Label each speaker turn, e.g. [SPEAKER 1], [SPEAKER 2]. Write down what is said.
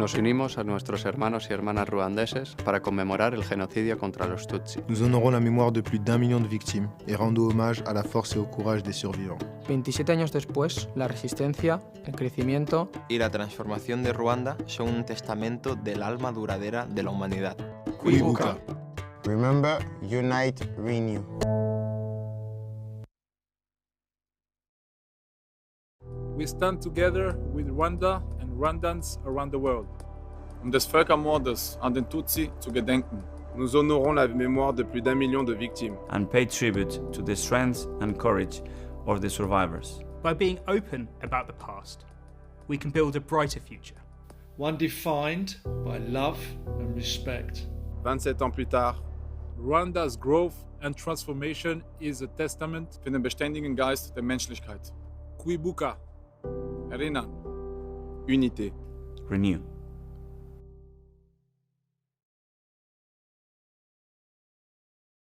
[SPEAKER 1] Nos unimos a nuestros hermanos y hermanas ruandeses para conmemorar el genocidio contra los Tutsi.
[SPEAKER 2] Nous honorons la mémoire de plus d'1 million de victimes et rendons hommage à la force et au courage des survivants.
[SPEAKER 3] 27 años después, la resistencia, el crecimiento
[SPEAKER 4] y la transformación de Ruanda son un testamento del alma duradera de la humanidad.
[SPEAKER 2] Kwibuka.
[SPEAKER 5] Remember, unite, renew.
[SPEAKER 6] We stand together with Rwanda and Rwandans around the world.
[SPEAKER 7] Des Völkermordes an den Tutsi zu gedenken.
[SPEAKER 8] Nous honorons la mémoire de plus d'1 million de victimes.
[SPEAKER 9] And pay tribute to the strength and courage of the survivors.
[SPEAKER 10] By being open about the past, we can build a brighter future.
[SPEAKER 11] One defined by love and respect.
[SPEAKER 8] 27 ans plus tard,
[SPEAKER 6] Rwanda's growth and transformation is a testament
[SPEAKER 7] für den beständigen Geist der Menschlichkeit.
[SPEAKER 6] Kwibuka.
[SPEAKER 7] Erinnern.
[SPEAKER 8] unité.
[SPEAKER 9] Renew.